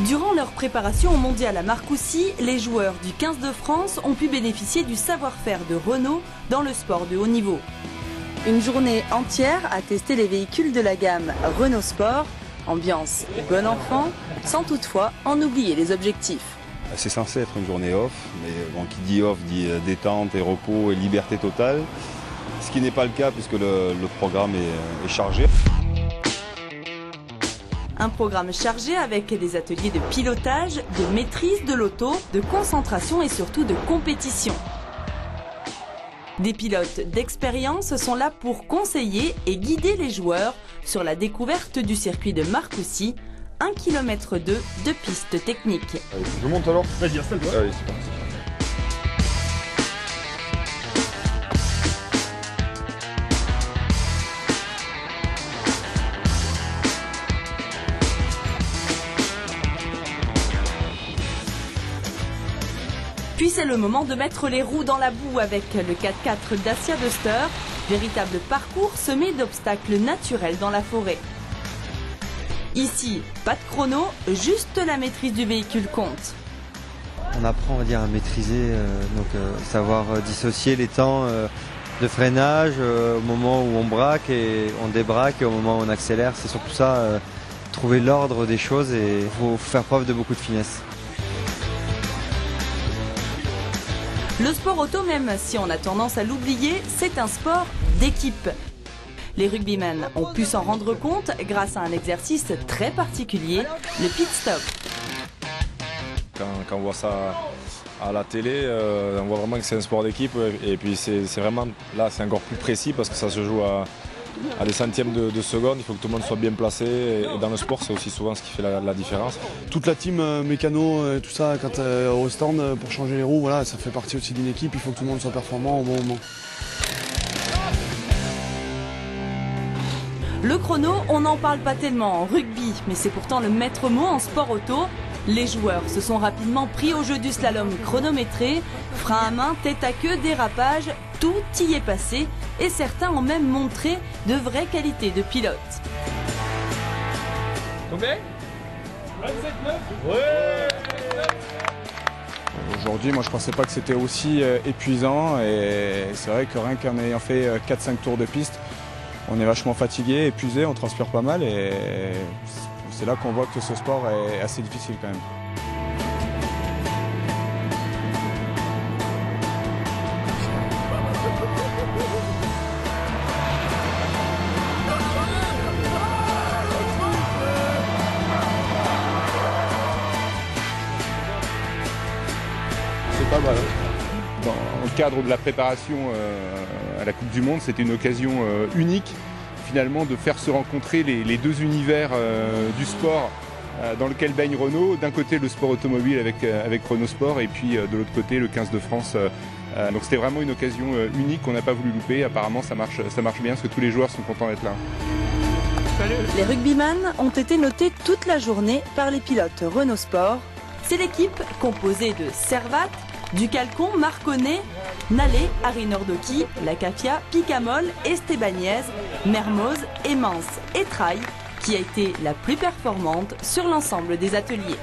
Durant leur préparation au mondial à Marcoussis, les joueurs du 15 de France ont pu bénéficier du savoir-faire de Renault dans le sport de haut niveau. Une journée entière à tester les véhicules de la gamme Renault Sport, ambiance bon enfant, sans toutefois en oublier les objectifs. C'est censé être une journée off, mais bon, qui dit off dit détente et repos et liberté totale, ce qui n'est pas le cas puisque le programme est chargé. Un programme chargé avec des ateliers de pilotage, de maîtrise de l'auto, de concentration et surtout de compétition. Des pilotes d'expérience sont là pour conseiller et guider les joueurs sur la découverte du circuit de Marcoussis, 1,2 km de pistes techniques. Allez, je monte alors. Vas-y, installe-toi. Allez, c'est parti. Puis c'est le moment de mettre les roues dans la boue avec le 4x4 Dacia Duster, véritable parcours semé d'obstacles naturels dans la forêt. Ici, pas de chrono, juste la maîtrise du véhicule compte. On apprend, on va dire, à maîtriser, savoir dissocier les temps de freinage au moment où on braque et on débraque et au moment où on accélère. C'est surtout ça, trouver l'ordre des choses et il faut faire preuve de beaucoup de finesse. Le sport auto, même si on a tendance à l'oublier, c'est un sport d'équipe. Les rugbymen ont pu s'en rendre compte grâce à un exercice très particulier, le pit stop. Quand on voit ça à la télé, on voit vraiment que c'est un sport d'équipe et puis c'est vraiment, là c'est encore plus précis parce que ça se joue à des centièmes de seconde, il faut que tout le monde soit bien placé et dans le sport c'est aussi souvent ce qui fait la différence. Toute la team mécano, tout ça, quand au stand pour changer les roues, voilà, ça fait partie aussi d'une équipe, il faut que tout le monde soit performant au bon moment. Le chrono, on n'en parle pas tellement en rugby, mais c'est pourtant le maître mot en sport auto. Les joueurs se sont rapidement pris au jeu du slalom chronométré, frein à main, tête à queue, dérapage, tout y est passé et certains ont même montré de vraies qualités de pilote. Combien 27,9 ouais. Aujourd'hui, moi je pensais pas que c'était aussi épuisant et c'est vrai que rien qu'en ayant fait 4-5 tours de piste, on est vachement fatigué, épuisé, on transpire pas mal et c'est là qu'on voit que ce sport est assez difficile quand même. C'est pas mal. Dans le cadre de la préparation à la Coupe du Monde, c'était une occasion unique finalement de faire se rencontrer les deux univers du sport dans lequel baigne Renault. D'un côté le sport automobile avec Renault Sport et puis de l'autre côté le 15 de France. Donc c'était vraiment une occasion unique qu'on n'a pas voulu louper. Apparemment ça marche bien parce que tous les joueurs sont contents d'être là. Les rugbyman ont été notés toute la journée par les pilotes Renault Sport. C'est l'équipe composée de Servat, Ducalcon, Marconnet, Nallet, Arinordoki, Lacafia, Picamol, Estebanez, Mermoz, Emmans et Traille qui a été la plus performante sur l'ensemble des ateliers.